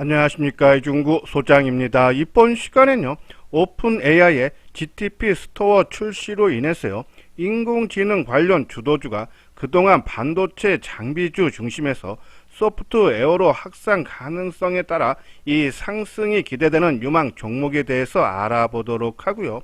안녕하십니까. 이중구 소장입니다. 이번 시간에는요, 오픈 AI의 GTP 스토어 출시로 인해서요, 인공지능 관련 주도주가 그동안 반도체 장비주 중심에서 소프트웨어로 확산 가능성에 따라 이 상승이 기대되는 유망 종목에 대해서 알아보도록 하고요.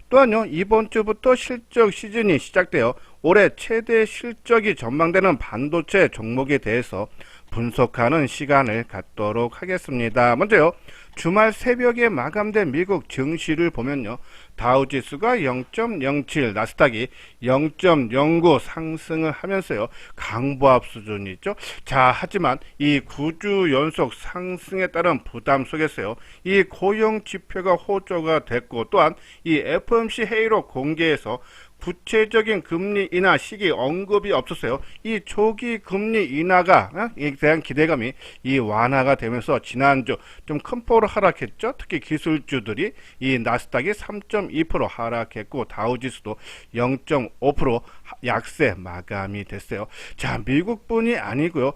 또한요, 이번 주부터 실적 시즌이 시작되어 올해 최대 실적이 전망되는 반도체 종목에 대해서 분석하는 시간을 갖도록 하겠습니다. 먼저요, 주말 새벽에 마감된 미국 증시를 보면요, 다우지수가 0.07, 나스닥이 0.09 상승을 하면서요, 강보합 수준이죠. 자, 하지만 이 9주 연속 상승에 따른 부담 속에서요, 이 고용 지표가 호조가 됐고, 또한 이 FOMC 회의록 공개에서 구체적인 금리 인하 시기 언급이 없었어요. 이 초기 금리 인하가 에 대한 기대감이 이 완화가 되면서 지난주 좀 큰 폭으로 하락했죠. 특히 기술주들이 이 나스닥이 3.2% 하락했고 다우지수도 0.5% 약세 마감이 됐어요. 자, 미국뿐이 아니고요.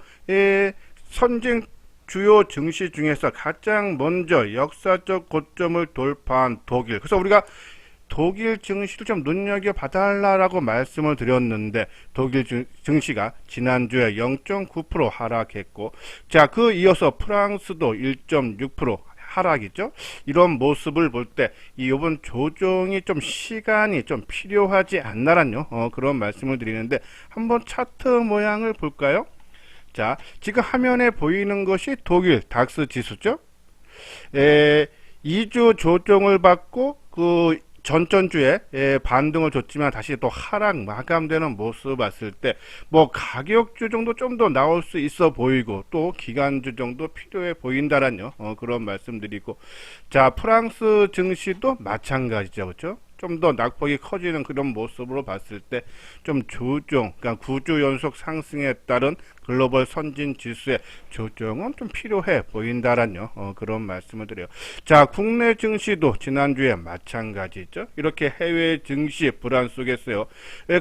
선진 주요 증시 중에서 가장 먼저 역사적 고점을 돌파한 독일. 그래서 우리가 독일 증시를 좀 눈여겨봐달라고 말씀을 드렸는데 독일 증시가 지난주에 0.9% 하락했고, 자, 그 이어서 프랑스도 1.6% 하락이죠. 이런 모습을 볼 때 이번 조정이 좀 시간이 좀 필요하지 않나란요, 그런 말씀을 드리는데, 한번 차트 모양을 볼까요? 자, 지금 화면에 보이는 것이 독일 닥스 지수죠. 2주 조정을 받고 전주에 반등을 줬지만 다시 또 하락 마감되는 모습 봤을 때 뭐 가격주 정도 좀 더 나올 수 있어 보이고 또 기간주 정도 필요해 보인다라는 그런 말씀드리고, 자, 프랑스 증시도 마찬가지죠. 그렇죠? 좀 더 낙폭이 커지는 그런 모습으로 봤을 때 좀 조정, 그러니까 9주 연속 상승에 따른 글로벌 선진 지수의 조정은 좀 필요해 보인다라는 그런 말씀을 드려요. 자, 국내 증시도 지난주에 마찬가지죠. 이렇게 해외 증시 불안 속에서요,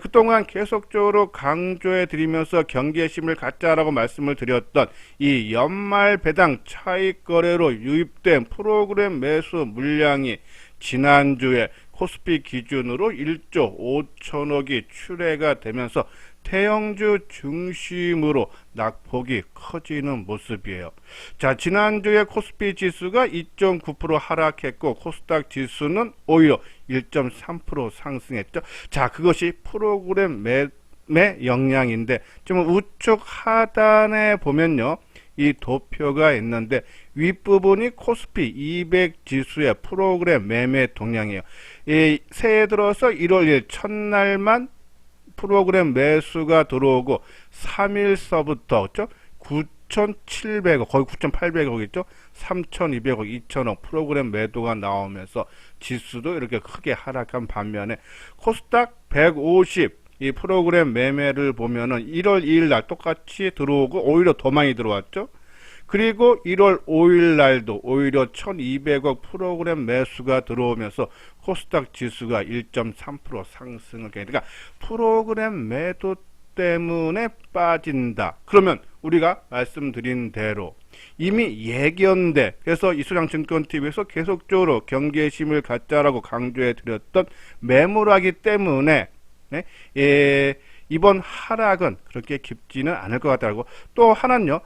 그동안 계속적으로 강조해 드리면서 경계심을 갖자라고 말씀을 드렸던 이 연말 배당 차익 거래로 유입된 프로그램 매수 물량이 지난주에 코스피 기준으로 1조 5천억이 출회가 되면서 대형주 중심으로 낙폭이 커지는 모습이에요. 자, 지난주에 코스피 지수가 2.9% 하락했고 코스닥 지수는 오히려 1.3% 상승했죠. 자, 그것이 프로그램 매 영향인데, 좀 우측 하단에 보면요, 이 도표가 있는데 윗부분이 코스피 200 지수의 프로그램 매매 동향이에요. 이 새해 들어서 1월 1일 첫날만 프로그램 매수가 들어오고 3일서부터 9,700억, 거의 9,800억이죠. 3,200억, 2,000억 프로그램 매도가 나오면서 지수도 이렇게 크게 하락한 반면에 코스닥 150 이 프로그램 매매를 보면은 1월 2일 날 똑같이 들어오고 오히려 더 많이 들어왔죠. 그리고 1월 5일 날도 오히려 1200억 프로그램 매수가 들어오면서 코스닥 지수가 1.3% 상승을 하게, 그러니까 프로그램 매도 때문에 빠진다. 그러면 우리가 말씀드린 대로 이미 예견돼, 그래서 이수장 증권TV에서 계속적으로 경계심을 갖자라고 강조해 드렸던 매물하기 때문에 이번 하락은 그렇게 깊지는 않을 것 같다고. 또 하나는요,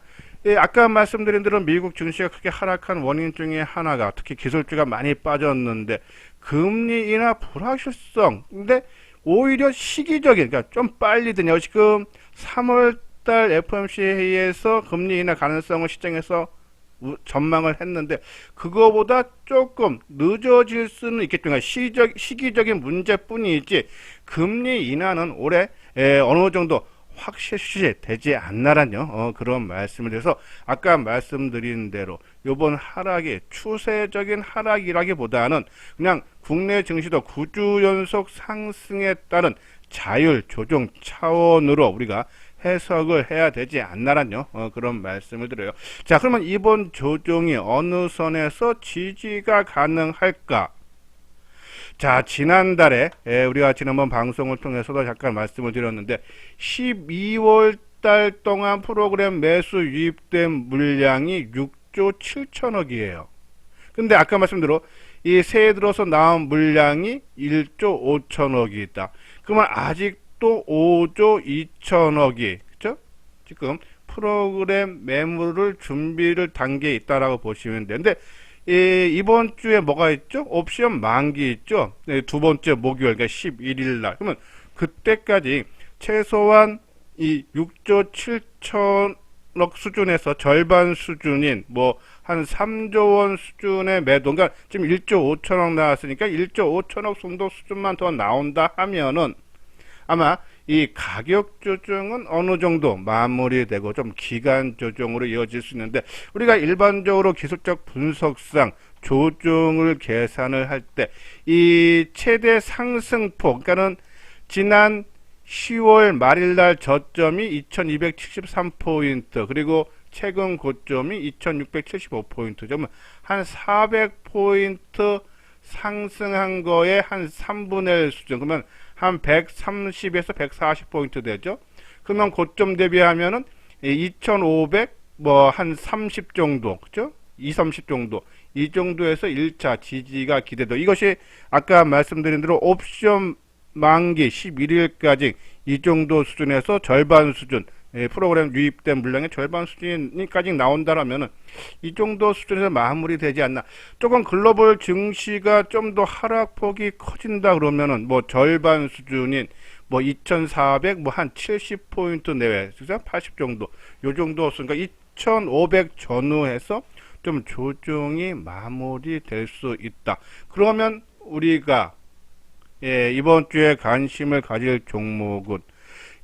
아까 말씀드린 대로 미국 증시가 크게 하락한 원인 중에 하나가 특히 기술주가 많이 빠졌는데 금리 인하 불확실성, 근데 오히려 시기적인, 그러니까 좀 빨리 드냐. 지금 3월달 FOMC 회의에서 금리 인하 가능성을 시장에서 전망을 했는데 그거보다 조금 늦어질 수는 있겠지만 시기적인 문제뿐이지 금리 인하는 올해 어느 정도 확실시 되지 않나란요, 그런 말씀을 드려서 아까 말씀드린 대로 요번 하락이 추세적인 하락이라기보다는 그냥 국내 증시도 9주 연속 상승에 따른 자율 조정 차원으로 우리가 해석을 해야 되지 않나란요, 그런 말씀을 드려요. 자, 그러면 이번 조정이 어느 선에서 지지가 가능할까? 자, 지난달에 우리가 지난번 방송을 통해서도 잠깐 말씀을 드렸는데 12월 달 동안 프로그램 매수 유입된 물량이 6조 7천억이에요. 근데 아까 말씀대로 이 새해 들어서 나온 물량이 1조 5천억이 있다. 그러면 아직도 5조 2천억이 그죠? 지금 프로그램 매물을 준비를 단계에 있다라고 보시면 되는데 이번 주에 뭐가 있죠? 옵션 만기 있죠? 네, 두 번째 목요일, 그러니까 11일 날. 그러면 그때까지 최소한 이 6조 7천억 수준에서 절반 수준인 뭐 한 3조 원 수준의 매도, 그러니까 지금 1조 5천억 나왔으니까 1조 5천억 정도 수준만 더 나온다 하면은 아마 이 가격 조정은 어느 정도 마무리되고 좀 기간 조정으로 이어질 수 있는데, 우리가 일반적으로 기술적 분석상 조정을 계산을 할 때 이 최대 상승폭, 그러니까는 지난 10월 말일날 저점이 2273포인트, 그리고 최근 고점이 2675포인트, 그러면 한 400포인트 상승한 거에 한 3분의 1 수준, 그러면 한 130에서 140포인트 되죠. 그러면 고점 대비하면은 2500, 뭐 한 30 정도, 그죠? 2, 30 정도. 이 정도에서 1차 지지가 기대도. 이것이 아까 말씀드린 대로 옵션 만기 11일까지 이 정도 수준에서 절반 수준, 프로그램 유입된 물량의 절반 수준까지 나온다라면은 이 정도 수준에서 마무리되지 않나. 조금 글로벌 증시가 좀 더 하락폭이 커진다 그러면은 뭐 절반 수준인 뭐 2400, 뭐 한 70포인트 내외, 그죠? 80 정도, 요 정도, 그러니까 2500 전후해서 좀 조정이 마무리될 수 있다. 그러면 우리가 이번 주에 관심을 가질 종목은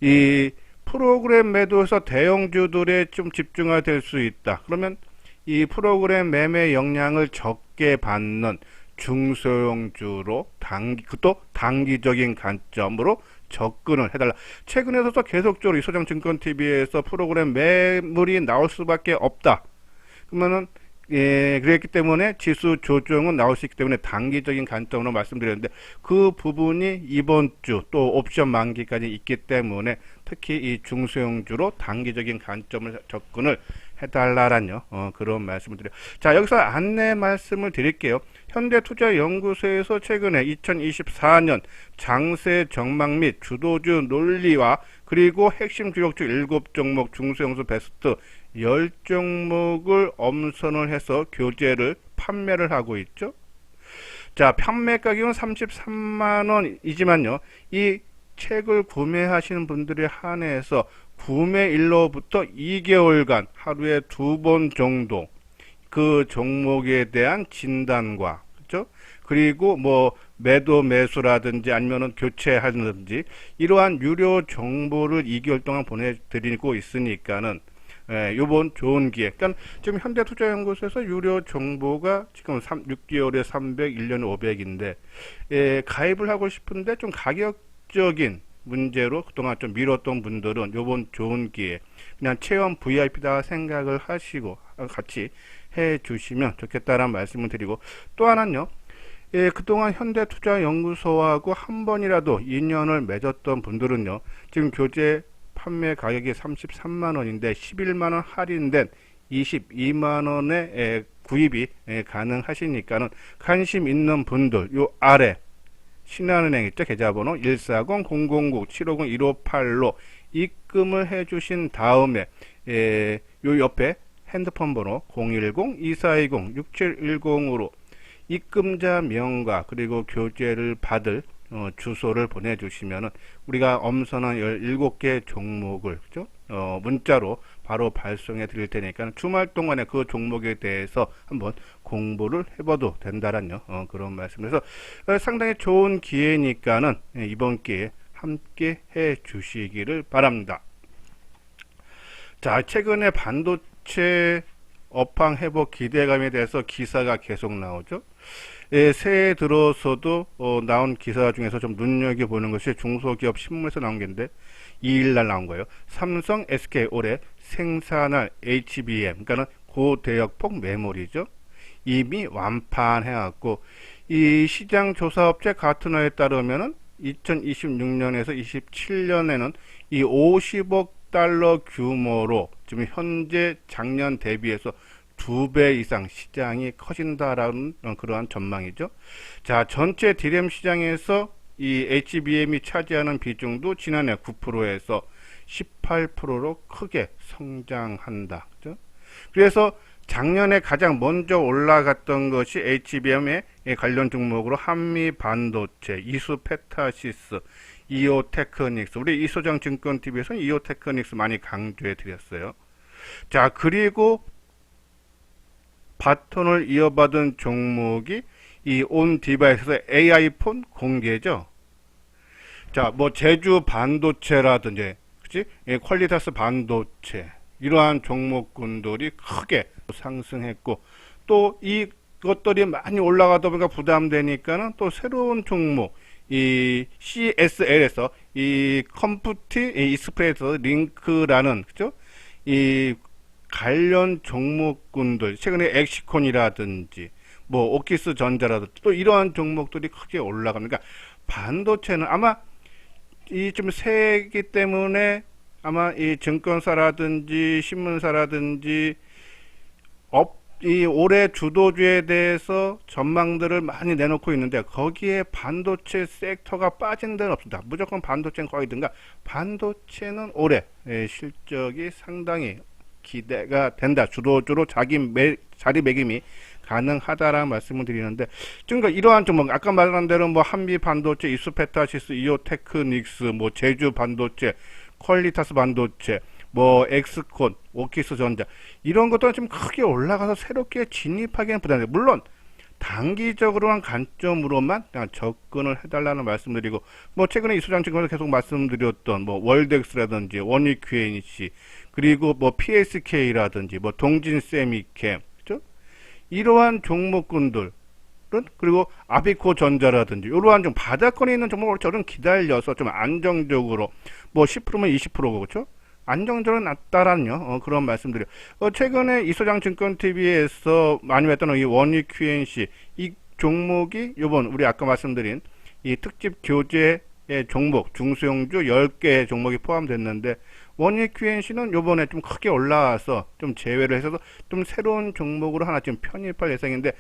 이 프로그램 매도에서 대형주들에 좀 집중화 될 수 있다. 그러면 이 프로그램 매매 영향을 적게 받는 중소형주로 그것도 단기적인 관점으로 접근을 해달라. 최근에도 계속적으로 이소장증권TV에서 프로그램 매물이 나올 수밖에 없다. 그러면은 그랬기 때문에 지수 조정은 나올 수 있기 때문에 단기적인 관점으로 말씀드렸는데, 그 부분이 이번 주 또 옵션 만기까지 있기 때문에 특히 이 중소형주로 단기적인 관점을 접근을 해달라는 그런 말씀을 드려요. 자, 여기서 안내 말씀을 드릴게요. 현대투자연구소에서 최근에 2024년 장세 전망 및 주도주 논리와 그리고 핵심 주력주 7종목 중소형주 베스트 10종목을 엄선을 해서 교재를 판매를 하고 있죠. 자, 판매 가격은 33만원이지만요. 이 책을 구매하시는 분들에 한해서 구매일로부터 2개월간 하루에 2번 정도 그 종목에 대한 진단과, 그렇죠? 그리고 뭐 매도 매수라든지 아니면은 교체하든지 이러한 유료 정보를 2개월 동안 보내드리고 있으니까는 요번 좋은 기회. 그러니까 지금 현대투자연구소에서 유료 정보가 지금 6개월에 300, 1년에 500인데 가입을 하고 싶은데 좀 가격적인 문제로 그동안 좀 미뤘던 분들은 요번 좋은 기회 그냥 체험 VIP다 생각을 하시고 같이 해 주시면 좋겠다라는 말씀을 드리고, 또 하나는요. 그동안 현대투자연구소하고 한 번이라도 인연을 맺었던 분들은요. 지금 교재 판매 가격이 33만원인데 11만원 할인된 22만원에 구입이 가능하시니까는 관심 있는 분들 요 아래 신한은행 있죠? 계좌번호 140-009-750-1585로 입금을 해주신 다음에 요 옆에 핸드폰 번호 010-2420-6710으로 입금자 명과 그리고 교재를 받을 주소를 보내주시면은 우리가 엄선한 17개 종목을 그죠? 문자로 바로 발송해 드릴 테니까 주말 동안에 그 종목에 대해서 한번 공부를 해봐도 된다라는 그런 말씀에서 상당히 좋은 기회니까는 이번 기회에 함께 해 주시기를 바랍니다. 자, 최근에 반도체 업황 회복 기대감에 대해서 기사가 계속 나오죠. 새해 들어서도 나온 기사 중에서 좀 눈여겨보는 것이 중소기업 신문에서 나온 게인데 2일날 나온 거예요. 삼성, SK 올해 생산할 HBM, 그러니까는 고대역폭 메모리죠. 이미 완판해갖고 이 시장조사업체 가트너에 따르면은 2026년에서 27년에는 이 50억 달러 규모로 지금 현재 작년 대비해서 2배 이상 시장이 커진다라는 그러한 전망이죠. 자, 전체 디램 시장에서 이 HBM이 차지하는 비중도 지난해 9%에서 18%로 크게 성장한다. 그죠? 그래서 작년에 가장 먼저 올라갔던 것이 HBM의 관련 종목으로 한미 반도체, 이수페타시스, 이오테크닉스. 우리 이소장 증권TV에서는 이오테크닉스 많이 강조해 드렸어요. 자, 그리고 바톤을 이어받은 종목이 이 온 디바이스에서 AI폰 공개죠. 자, 뭐 제주 반도체라든지, 그치? 퀄리타스 반도체 이러한 종목군들이 크게 상승했고, 또 이것들이 많이 올라가다 보니까 부담되니까는 또 새로운 종목, 이 CSL에서 이 컴퓨티 익스프레스 링크라는, 그죠? 이 관련 종목군들, 최근에 엑시콘이라든지 뭐 오키스 전자라든지 또 이러한 종목들이 크게 올라갑니다. 그러니까 반도체는 아마 이 좀 세기 때문에 아마 이 증권사라든지 신문사라든지 이 올해 주도주에 대해서 전망들을 많이 내놓고 있는데, 거기에 반도체 섹터가 빠진 데는 없습니다. 무조건 반도체는 거의 든가. 반도체는 올해 실적이 상당히 기대가 된다. 주도주로 자리매김이 가능하다라는 말씀을 드리는데, 그러니까 이러한 종목, 아까 말한 대로 뭐 한미 반도체, 이수페타시스, 이오테크닉스, 뭐 제주 반도체, 퀄리타스 반도체, 뭐 엑스콘, 오키스 전자, 이런 것들은 좀 크게 올라가서 새롭게 진입하기는 부담돼요. 물론 단기적으로한 관점으로만 그냥 접근을 해달라는 말씀드리고, 뭐 최근에 이수장 증권에서 계속 말씀드렸던 뭐 월덱스라든지 원익QNC, 그리고 뭐 PSK라든지 뭐 동진세미캠, 그죠? 이러한 종목군들, 그리고 아비코 전자라든지 이러한 좀 바닥권에 있는 종목을 저는 기다려서 좀 안정적으로 뭐 10%면 20%고, 그렇죠? 안정적으로 낮다라는 그런 말씀드려요. 최근에 이소장 증권TV에서 많이 했던 이 원익QNC, 이 종목이 요번 우리 아까 말씀드린 이 특집 교재의 종목 중소형주 10개의 종목이 포함됐는데, 원익QNC는 요번에 좀 크게 올라와서 좀 제외를 해서 좀 새로운 종목으로 하나 지금 편입할 예정인데,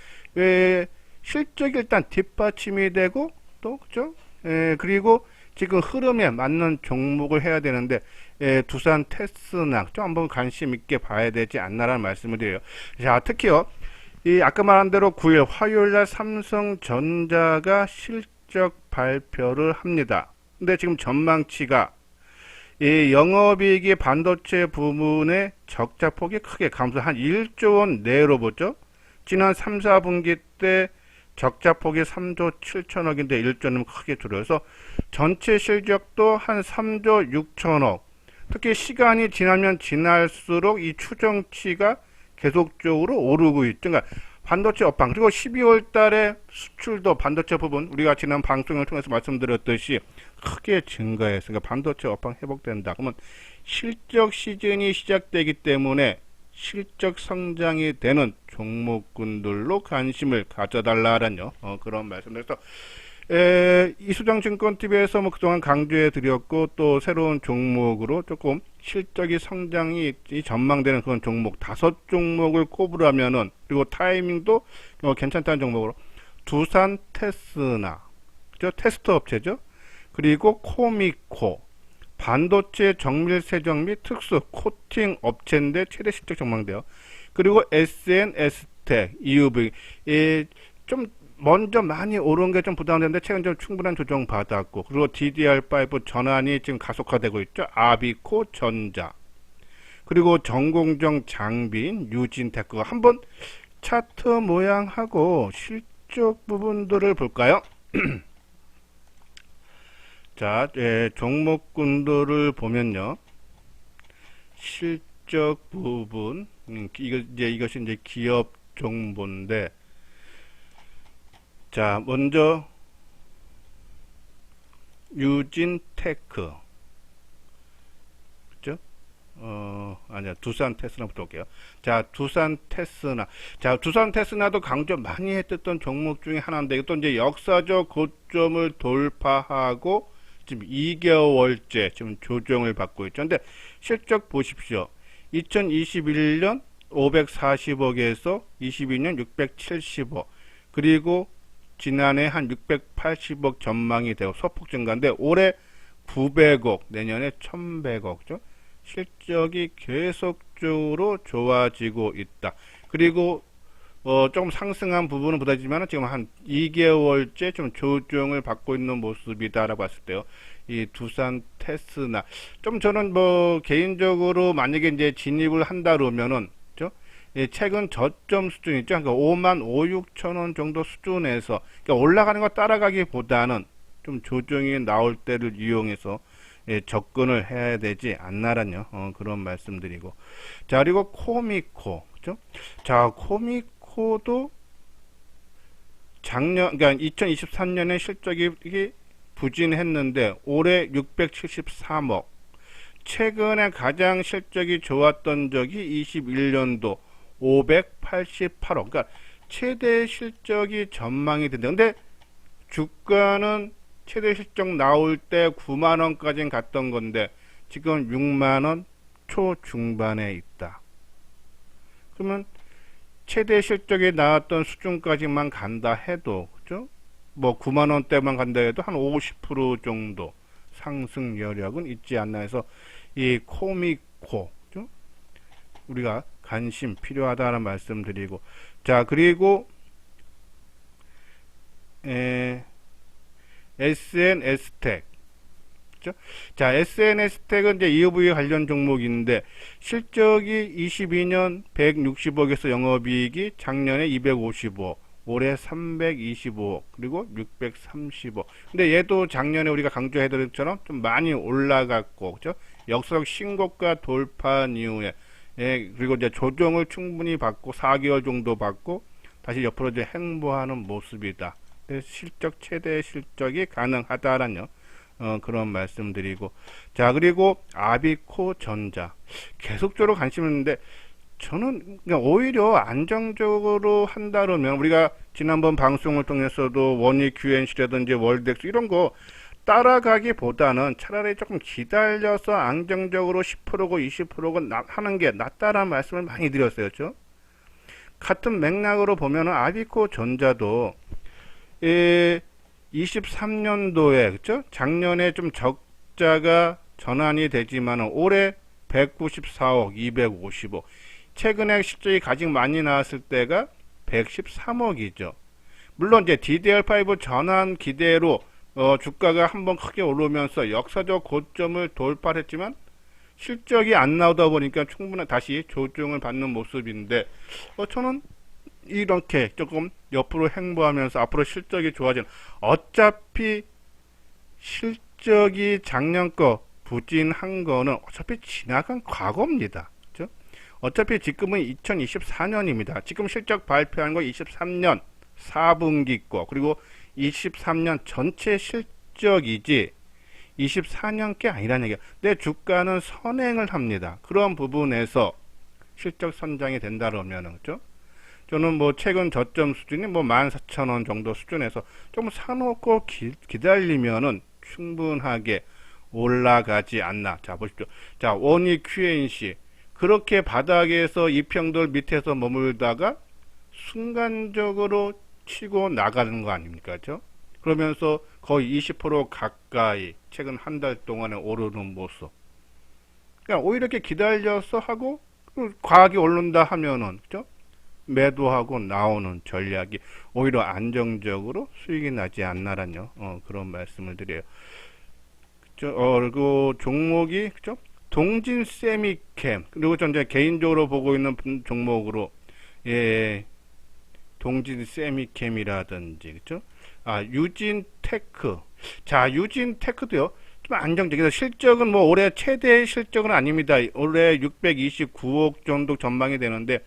실적이 일단 뒷받침이 되고, 또 그죠? 그리고 지금 흐름에 맞는 종목을 해야 되는데, 두산 테스나 좀 한번 관심 있게 봐야 되지 않나라는 말씀을 드려요. 자, 특히요, 이 아까 말한 대로 9일 화요일날 삼성전자가 실적 발표를 합니다. 근데 지금 전망치가 이 영업이익이 반도체 부문의 적자폭이 크게 감소, 한 1조 원 내로 보죠. 지난 3, 4분기 때 적자폭이 3조 7천억인데 1조는 크게 줄여서 전체 실적도 한 3조 6천억. 특히 시간이 지나면 지날수록 이 추정치가 계속적으로 오르고 있죠. 그러니까 반도체 업황, 그리고 12월 달에 수출도 반도체 부분, 우리가 지난 방송을 통해서 말씀드렸듯이 크게 증가했으니까 반도체 업황 회복된다. 그러면 실적 시즌이 시작되기 때문에 실적 성장이 되는 종목군들로 관심을 가져달라는 그런 말씀드려서, 이수장 증권TV에서 뭐 그동안 강조해 드렸고, 또 새로운 종목으로 조금 실적이 성장이 전망되는 그런 종목 5종목을 꼽으라면은, 그리고 타이밍도 괜찮다는 종목으로 두산 테스나, 그죠? 테스트 업체죠. 그리고 코미코, 반도체 정밀 세정 및 특수 코팅 업체인데 최대 실적 전망돼요. 그리고 SNS텍, EUV, 좀 먼저 많이 오른 게 좀 부담되는데 최근 좀 충분한 조정 받았고, 그리고 DDR5 전환이 지금 가속화되고 있죠. 아비코 전자, 그리고 전공정 장비인 유진테크가 한번 차트 모양하고 실적 부분들을 볼까요? 자, 종목군들을 보면요, 실적 부분, 이것이 이제 기업 정보인데, 자, 먼저 유진테크, 그죠? 아니야, 두산 테스나부터 볼게요. 자, 두산 테스나. 자, 두산 테스나도 강조 많이 했던 종목 중에 하나인데, 또 이제 역사적 고점을 돌파하고 지금 2개월째 지금 조정을 받고 있죠. 근데 실적 보십시오. 2021년 540억에서 22년 670억, 그리고 지난해 한 680억 전망이 되고 소폭 증가인데 올해 900억, 내년에 1100억죠. 실적이 계속적으로 좋아지고 있다. 그리고 조금 상승한 부분은 보다지만 지금 한 2개월째 좀 조정을 받고 있는 모습이다라고 봤을 때요. 이 두산 테스나 좀 저는 뭐 개인적으로 만약에 이제 진입을 한다 그러면은 최근 저점 수준 있죠. 그러니까 5만 5, 6천 원 정도 수준에서 그러니까 올라가는 거 따라가기보다는 좀 조정이 나올 때를 이용해서 접근을 해야 되지 않나라뇨. 그런 말씀드리고. 자, 그리고 코미코. 그죠? 자, 코미코도 그러니까 2023년에 실적이 부진했는데 올해 673억. 최근에 가장 실적이 좋았던 적이 21년도 588억. 그러니까 최대 실적이 전망이 된다. 근데 주가는 최대 실적 나올 때 9만 원까지는 갔던 건데 지금 6만 원 초중반에 있다. 그러면 최대 실적이 나왔던 수준까지만 간다 해도 그죠? 뭐 9만 원대만 간다 해도 한 50% 정도 상승 여력은 있지 않나 해서 이 코미코 그죠? 우리가 관심 필요하다는 말씀드리고, 자, 그리고 SNS텍. 그죠? 자, SNS텍은 이제 EUV 관련 종목인데 실적이 22년 160억에서 영업이익이 작년에 255억, 올해 325억, 그리고 630억. 근데 얘도 작년에 우리가 강조해드린 것처럼 좀 많이 올라갔고, 그죠? 역사적 신고가 돌파한 이후에 그리고 이제 조정을 충분히 받고 4개월 정도 받고 다시 옆으로 이제 행보하는 모습이다. 실적 최대 실적이 가능하다라는 그런 말씀드리고, 자, 그리고 아비코 전자 계속적으로 관심 있는데 저는 그냥 오히려 안정적으로 한다면 우리가 지난번 방송을 통해서도 원익 QNC라든지 월덱스 이런 거 따라가기보다는 차라리 조금 기다려서 안정적으로 10%고 20%고 하는 게 낫다라는 말씀을 많이 드렸어요. 그렇죠? 같은 맥락으로 보면은 아비코 전자도 23년도에 그렇죠? 작년에 좀 적자가 전환이 되지만 올해 194억, 250억. 최근에 실적이 가장 많이 나왔을 때가 113억이죠. 물론 이제 DDR5 전환 기대로 주가가 한번 크게 오르면서 역사적 고점을 돌파했지만 실적이 안 나오다 보니까 충분히 다시 조정을 받는 모습인데 저는 이렇게 조금 옆으로 행보하면서 앞으로 실적이 좋아지는, 어차피 실적이 작년 거 부진한 거는 어차피 지나간 과거입니다. 그렇죠? 어차피 지금은 2024년입니다. 지금 실적 발표한 거 23년 4분기 거, 그리고 23년 전체 실적이지 24년 게 아니라는 얘기야. 내 주가는 선행을 합니다. 그런 부분에서 실적 선장이 된다 그러면은, 그죠? 저는 뭐 최근 저점 수준이 뭐 14,000원 정도 수준에서 좀 사놓고 기다리면은 충분하게 올라가지 않나. 자, 보십시오. 자, 원익 QNC 그렇게 바닥에서 이평돌 밑에서 머물다가 순간적으로 치고 나가는 거 아닙니까? 그죠? 그러면서 거의 20% 가까이 최근 한 달 동안에 오르는 모습. 그러니까 오히려 이렇게 기다려서 하고 과하게 오른다 하면은 그죠? 매도하고 나오는 전략이 오히려 안정적으로 수익이 나지 않나라뇨. 그런 말씀을 드려요. 그리고 종목이 그죠? 동진 세미캠, 그리고 전 이제 개인적으로 보고 있는 종목으로 동진 세미캠이라든지 그죠? 유진테크. 자, 유진테크도요. 좀 안정적이다. 실적은 뭐 올해 최대 실적은 아닙니다. 올해 629억 정도 전망이 되는데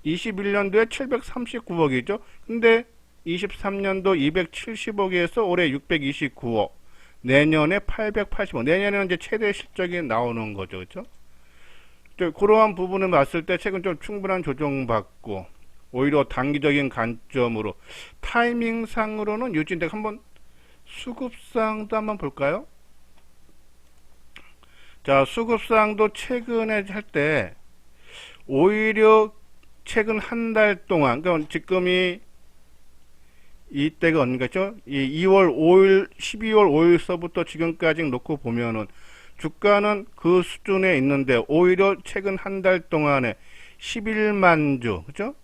21년도에 739억이죠. 근데 23년도 270억에서 올해 629억. 내년에 880억. 내년에는 이제 최대 실적이 나오는 거죠. 그렇죠? 그러한 부분을 봤을 때 최근 좀 충분한 조정받고 오히려 단기적인 관점으로 타이밍상으로는 유진텍 한번 수급상도 한번 볼까요? 자, 수급상도 최근에 할 때 오히려 최근 한 달 동안, 그러니까 지금이 이때가 언제죠? 이 2월 5일, 12월 5일서부터 지금까지 놓고 보면은 주가는 그 수준에 있는데 오히려 최근 한 달 동안에 11만 주, 그죠?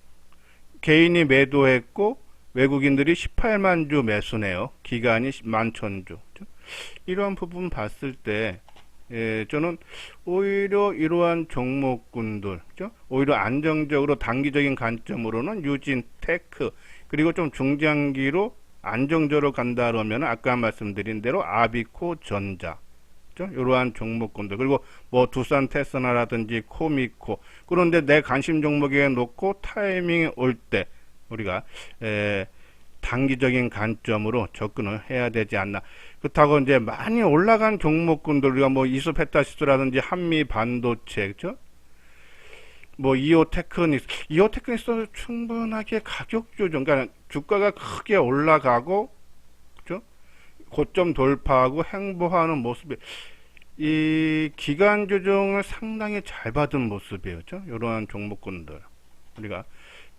개인이 매도했고 외국인들이 18만 주 매수네요. 기간이 11,000주. 그죠? 이런 부분 봤을 때 저는 오히려 이러한 종목군들, 그죠? 오히려 안정적으로 단기적인 관점으로는 유진, 테크, 그리고 좀 중장기로 안정적으로 간다 그러면 아까 말씀드린 대로 아비코, 전자, 그죠? 이러한 종목군들, 그리고 뭐 두산 테스나라든지 코미코, 그런데 내 관심 종목에 놓고 타이밍이 올 때 우리가 단기적인 관점으로 접근을 해야 되지 않나. 그렇다고 이제 많이 올라간 종목군들, 우리가 뭐 이소페타시스라든지 한미 반도체, 그죠? 뭐 이오테크닉스 충분하게 가격 조정, 그러니까 주가가 크게 올라가고, 그죠? 고점 돌파하고 행보하는 모습이 이 기간 조정을 상당히 잘 받은 모습이에요, 그죠? 이러한 종목군들 우리가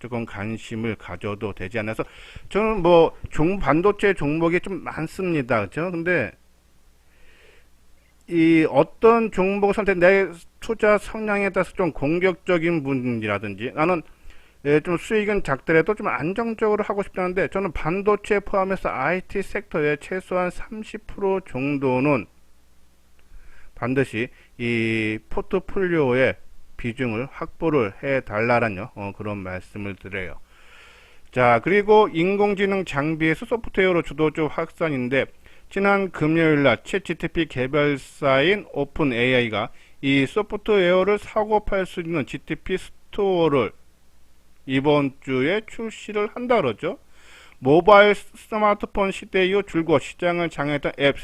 조금 관심을 가져도 되지 않아서 저는 뭐 반도체 종목이 좀 많습니다, 그죠? 근데 이 어떤 종목 선택, 내 투자 성향에 따라서 좀 공격적인 분이라든지 나는 좀 수익은 작더라도 좀 안정적으로 하고 싶다는데 저는 반도체 포함해서 IT 섹터에 최소한 30% 정도는 반드시 이 포트폴리오에 비중을 확보를 해 달라는 그런 말씀을 드려요. 자, 그리고 인공지능 장비에서 소프트웨어로 주도적 확산인데 지난 금요일날 챗GPT 개발사인 오픈 AI가 이 소프트웨어를 사고 팔 수 있는 GTP 스토어를 이번 주에 출시를 한다 그러죠. 모바일 스마트폰 시대 이후 줄곧 시장을 장악했던 앱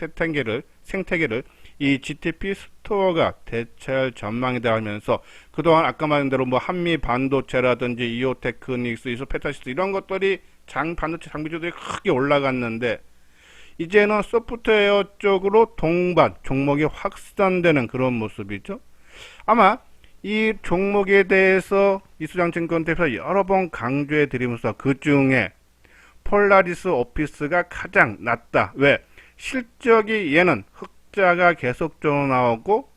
생태계를 이 GTP 스토어가 대체할 전망이다 하면서 그동안 아까 말한 대로 뭐 한미 반도체라든지 이오테크닉스, 이소페타시스 이런 것들이 반도체 장비주들이 크게 올라갔는데 이제는 소프트웨어 쪽으로 동반 종목이 확산되는 그런 모습이죠. 아마 이 종목에 대해서 이수장증권대에서 여러 번 강조해 드리면서 그 중에 폴라리스 오피스가 가장 낫다. 왜? 실적이 얘는 흑자가 계속적으로 나오고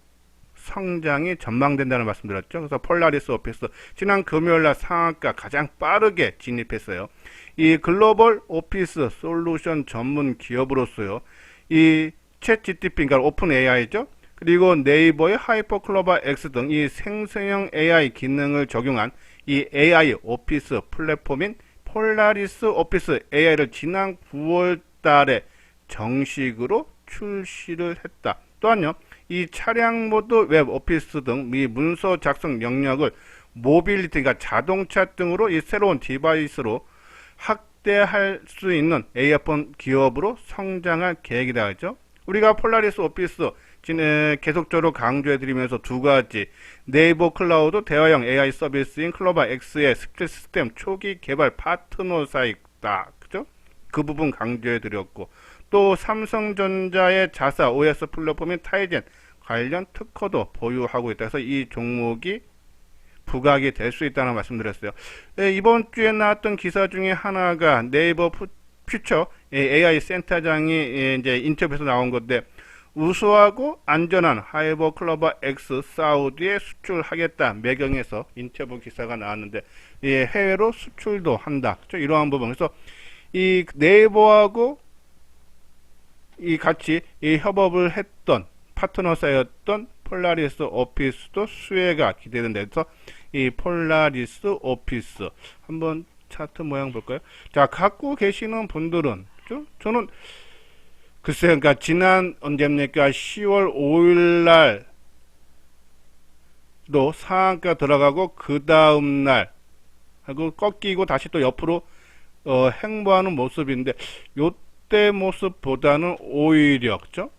성장이 전망된다는 말씀드렸죠. 그래서 폴라리스 오피스 지난 금요일날 상한가 가장 빠르게 진입했어요. 이 글로벌 오피스 솔루션 전문 기업으로서요. 이 챗GPT, 그러니까 오픈 AI죠. 그리고 네이버의 하이퍼클로바 X 등 이 생성형 AI 기능을 적용한 이 AI 오피스 플랫폼인 폴라리스 오피스 AI를 지난 9월 달에 정식으로 출시를 했다. 또한요, 이 차량 모드 웹 오피스 등 미 문서 작성 영역을 모빌리티, 그러니까 자동차 등으로 이 새로운 디바이스로 확대할 수 있는 AI폰 기업으로 성장할 계획이다 하죠. 우리가 폴라리스 오피스 계속적으로 강조해드리면서 두 가지, 네이버 클라우드 대화형 AI 서비스인 클로바 X의 스킬 시스템 초기 개발 파트너사이다, 그죠? 그 부분 강조해드렸고, 또 삼성전자의 자사 OS 플랫폼인 타이젠 관련 특허도 보유하고 있다 해서 이 종목이 부각이 될 수 있다는 말씀드렸어요. 이번 주에 나왔던 기사 중에 하나가 네이버 퓨처 AI 센터장이 이제 인터뷰에서 나온 건데, 우수하고 안전한 하이버 클로바 X 사우디에 수출하겠다 매경에서 인터뷰 기사가 나왔는데 해외로 수출도 한다. 이러한 부분. 그래서 이 네이버하고 이 같이 이 협업을 했던 파트너사였던 폴라리스 오피스도 수혜가 기대된다. 그래서 이 폴라리스 오피스 한번 차트 모양 볼까요? 자, 갖고 계시는 분들은 저는 글쎄요, 그러니까 지난 언제입니까? 10월 5일 날도 상한가 들어가고 그 다음 날 하고 꺾이고 다시 또 옆으로 행보하는 모습인데 요때 모습보다는 오히려 그죠?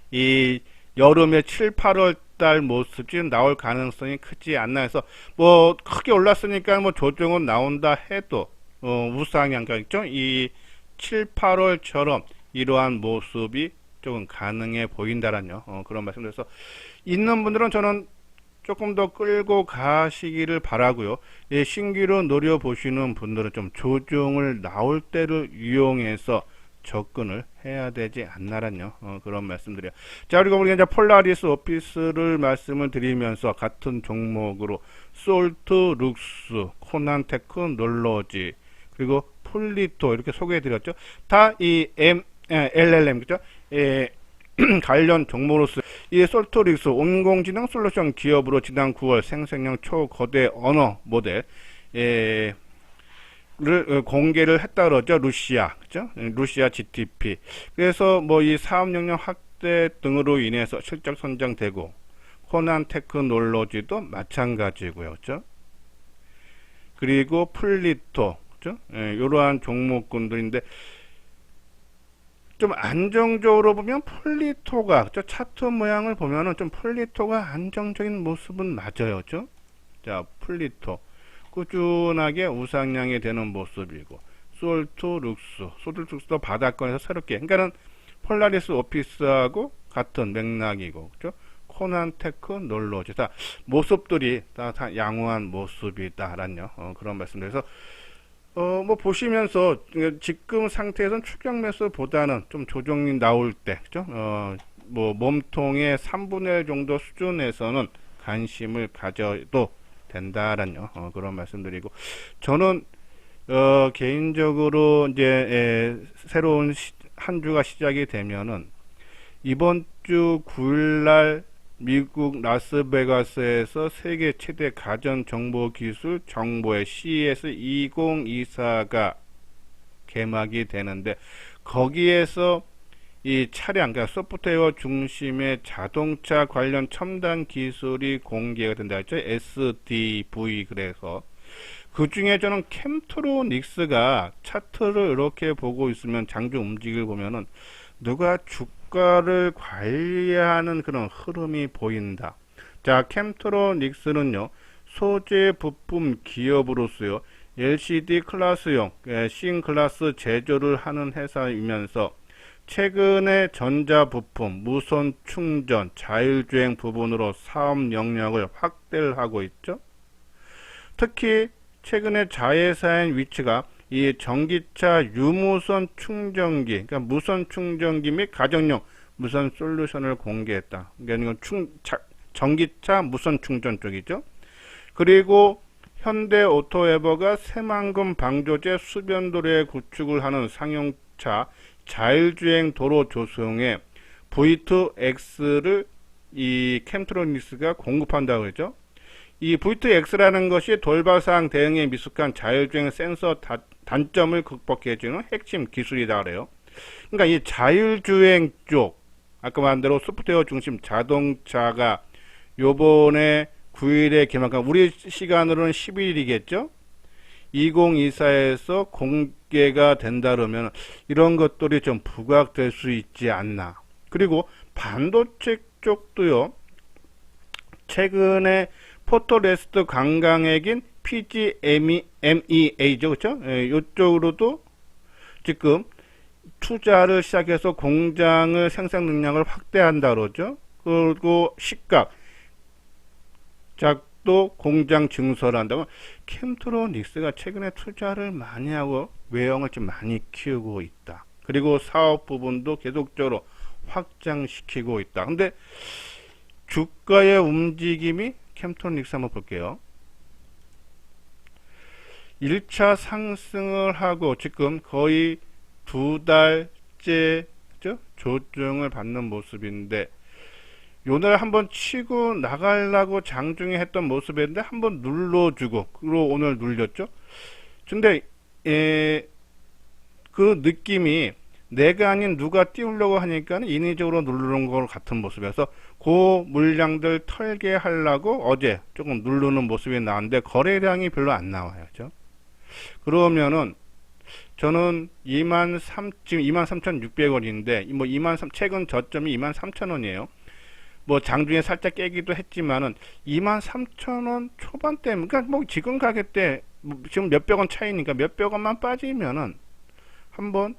이 여름에 7, 8월 달 모습이 나올 가능성이 크지 않나 해서 뭐 크게 올랐으니까 뭐 조정은 나온다 해도 우상향 있죠? 이 7, 8월처럼 이러한 모습이 조금 가능해 보인다라는 그런 말씀드려서 있는 분들은 저는 조금 더 끌고 가시기를 바라고요. 예, 신규로 노려보시는 분들은 좀 조정을 나올 때를 이용해서 접근을 해야 되지 않나란요. 그런 말씀드려요. 자, 그리고 우리가 이제 폴라리스 오피스를 말씀을 드리면서 같은 종목으로 솔트, 룩스, 코난 테크놀로지, 그리고 폴리토 이렇게 소개해 드렸죠. 다 이 LLM 그죠? 예, 관련 종목으로서 이 솔토릭스 온공지능 솔루션 기업으로 지난 9월 생성형 초거대 언어 모델 를 공개를 했다 그러죠. 루시아 그죠? 루시아 GTP. 그래서 뭐 이 사업 역량 확대 등으로 인해서 실적 선정되고 코난 테크놀로지도 마찬가지고요. 그죠? 그리고 플리토 그죠? 이러한 종목군들인데 좀 안정적으로 보면 플리토가 그죠? 차트 모양을 보면은 좀 플리토가 안정적인 모습은 맞아요. 그죠? 자, 플리토 꾸준하게 우상향이 되는 모습이고 솔트 룩스, 솔트 룩스도 바닥권에서 새롭게 그러니까는 폴라리스 오피스하고 같은 맥락이고 그죠? 코난 테크놀로지 다 모습들이 다 양호한 모습이다라는 그런 말씀드려서 뭐 보시면서 지금 상태에서는 추격 매수보다는 좀 조정이 나올 때 그죠? 뭐 몸통의 3분의 1 정도 수준에서는 관심을 가져도 된다라는 그런 말씀드리고 저는 개인적으로 이제 새로운 한 주가 시작이 되면은 이번 주 9일날 미국 라스베가스에서 세계 최대 가전정보기술 정보의 CES 2024가 개막이 되는데 거기에서 이 차량, 그러니까 소프트웨어 중심의 자동차 관련 첨단 기술이 공개가 된다 했죠. SDV 그래서 그 중에 저는 캠트로닉스가 차트를 이렇게 보고 있으면 장중 움직임을 보면은 누가 주가를 관리하는 그런 흐름이 보인다. 자, 캠트로닉스는요 소재 부품 기업으로서요 LCD 클래스용 C 클래스 제조를 하는 회사이면서 최근에 전자부품, 무선 충전, 자율주행 부분으로 사업 영역을 확대를 하고 있죠. 특히 최근에 자회사인 위치가 이 전기차 유무선 충전기, 그러니까 무선 충전기 및 가정용 무선 솔루션을 공개했다. 그러니까 전기차 무선 충전 쪽이죠. 그리고 현대오토에버가 새만금 방조제 수변도로에 구축을 하는 상용차 자율주행 도로 조수용에 V2X를 이 캠트로닉스가 공급한다고 그러죠. 이 V2X라는 것이 돌발사항 대응에 미숙한 자율주행 센서 단점을 극복해주는 핵심 기술이다 그래요. 그러니까 이 자율주행 쪽 아까 말한 대로 소프트웨어 중심 자동차가 요번에 9일에 개막한 우리 시간으로는 11일이겠죠. 2024에서 공개가 된다 그러면 이런 것들이 좀 부각될 수 있지 않나. 그리고 반도체 쪽도요. 최근에 포토레스트 강강액인 PGMEA죠. 그렇죠? 이쪽으로도 지금 투자를 시작해서 공장을 생산 능력을 확대한다 그러죠. 그리고 식각 작도 공장 증설을 한다면 캠트로닉스가 최근에 투자를 많이 하고 외형을 좀 많이 키우고 있다. 그리고 사업 부분도 계속적으로 확장시키고 있다. 근데 주가의 움직임이 캠트로닉스 한번 볼게요. 1차 상승을 하고 지금 거의 2달째 조정을 받는 모습인데 오늘 한번 치고 나가려고 장중에 했던 모습인데 한번 눌러주고 그리고 오늘 눌렸죠. 근데 그 느낌이 내가 아닌 누가 띄우려고 하니까 인위적으로 누르는 것 같은 모습이어서 그 물량들 털게 하려고 어제 조금 누르는 모습이 나왔는데 거래량이 별로 안 나와요. 그죠? 그러면은 저는 지금 23,600원인데 뭐 최근 저점이 23,000원이에요. 뭐 장중에 살짝 깨기도 했지만은 23,000원 초반대, 그러니까 뭐 지금 가격대 지금 몇백 원 차이니까 몇백 원만 빠지면은 한번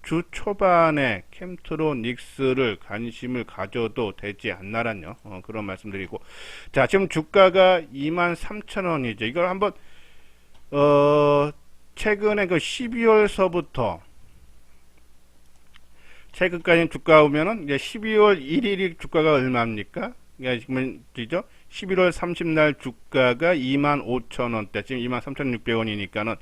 주 초반에 캠트로닉스를 관심을 가져도 되지 않나란요. 그런 말씀드리고. 자, 지금 주가가 23,000원이죠. 이걸 한번, 최근에 그 12월서부터 최근까지 주가 보면은 이제 12월 1일이 주가가 얼마입니까? 그러니까 지금 11월 30날 주가가 25,000원대, 지금 23,600원이니까는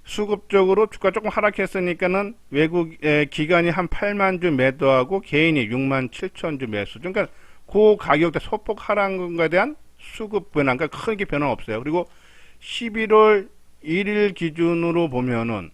수급적으로 주가 조금 하락했으니까는 외국 기관이 한 8만 주 매도하고 개인이 6만 7천 주 매수. 그러니까 그 가격대 소폭 하락에 대한 수급 변화, 그러니까 크게 변화 없어요. 그리고 11월 1일 기준으로 보면은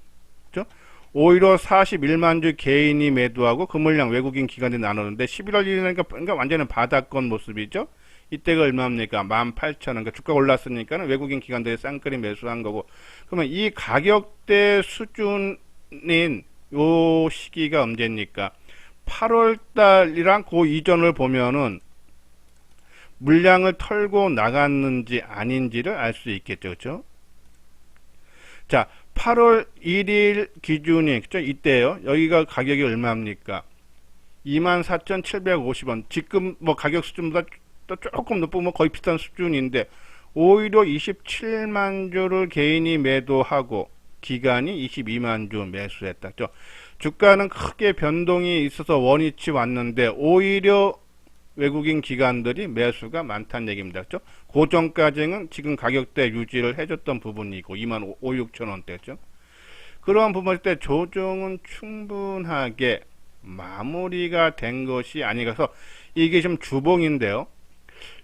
오히려 41만 주 개인이 매도하고 그 물량 외국인 기관들이 나누는데 11월 1일이니까 그러니까 완전히 바닥권 모습이죠. 이때가 얼마입니까? 18,000원. 그러니까 주가가 올랐으니까는 외국인 기관들이 쌍끌이 매수한 거고. 그러면 이 가격대 수준인 요 시기가 언제입니까? 8월 달이랑 그 이전을 보면은 물량을 털고 나갔는지 아닌지를 알 수 있겠죠. 그렇죠? 자, 8월 1일 기준이 그죠? 이때요. 여기가 가격이 얼마입니까? 24,750원. 지금 뭐 가격 수준보다 또 조금 높고 뭐 거의 비슷한 수준인데 오히려 27만 주를 개인이 매도하고 기관이 22만 주 매수했다. 주가는 크게 변동이 있어서 원위치 왔는데 오히려 외국인 기관들이 매수가 많다는 얘기입니다. 그렇죠? 고정가쟁은 지금 가격대 유지를 해줬던 부분이고 2만 5, 6천 원대죠. 그러한 부분일 때 조정은 충분하게 마무리가 된 것이 아니라서 이게 좀 주봉인데요.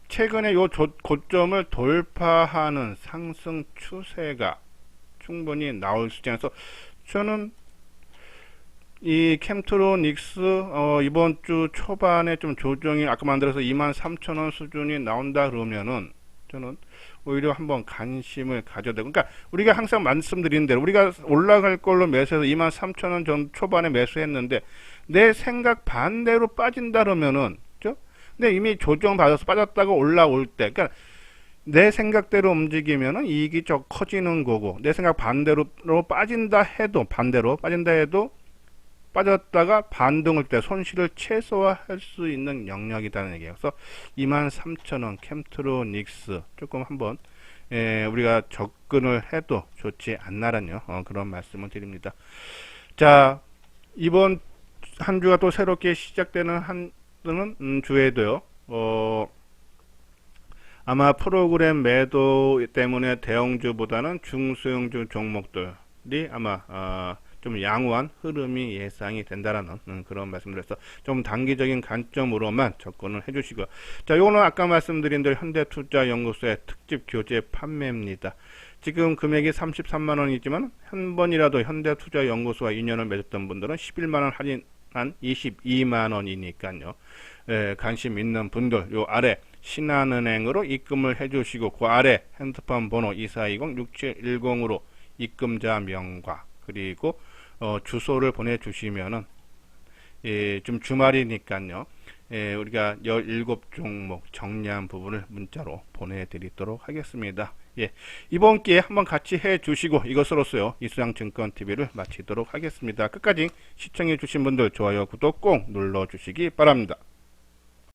최근에 요 고점을 돌파하는 상승 추세가 충분히 나올 수 있어서 저는 이 캠트로닉스 이번 주 초반에 좀 조정이 아까 만들어서 23,000원 수준이 나온다 그러면은 저는 오히려 한번 관심을 가져야 되고, 그러니까 우리가 항상 말씀드린 대로 우리가 올라갈 걸로 매수해서 23,000원 전 초반에 매수했는데 내 생각 반대로 빠진다 그러면은 근데 이미 조정 받아서 빠졌다가 올라올 때, 그러니까 내 생각대로 움직이면은 이익이 좀 커지는 거고, 내 생각 반대로 빠진다 해도 빠졌다가 반등할 때 손실을 최소화할 수 있는 영역이라는 얘기예요. 그래서 23,000원 캠트로닉스 조금 한번 우리가 접근을 해도 좋지 않나란요. 그런 말씀을 드립니다. 자, 이번 한 주가 또 새롭게 시작되는 주에도요. 아마 프로그램 매도 때문에 대형주보다는 중소형주 종목들이 아마 좀 양호한 흐름이 예상이 된다라는 그런 말씀드려서 좀 단기적인 관점으로만 접근을 해주시고요. 자, 요거는 아까 말씀드린 대로 현대투자연구소의 특집 교재 판매입니다. 지금 금액이 33만 원이지만 한 번이라도 현대투자연구소와 인연을 맺었던 분들은 11만 원 할인한 22만 원이니까요. 관심 있는 분들 요 아래 신한은행으로 입금을 해주시고 그 아래 핸드폰 번호 2420-6710으로 입금자 명과 그리고 주소를 보내주시면은 좀 주말이니까요. 우리가 17종목 정리한 부분을 문자로 보내드리도록 하겠습니다. 이번 기회에 한번 같이 해주시고 이것으로서요 이수양증권TV를 마치도록 하겠습니다. 끝까지 시청해주신 분들 좋아요 구독 꼭 눌러주시기 바랍니다.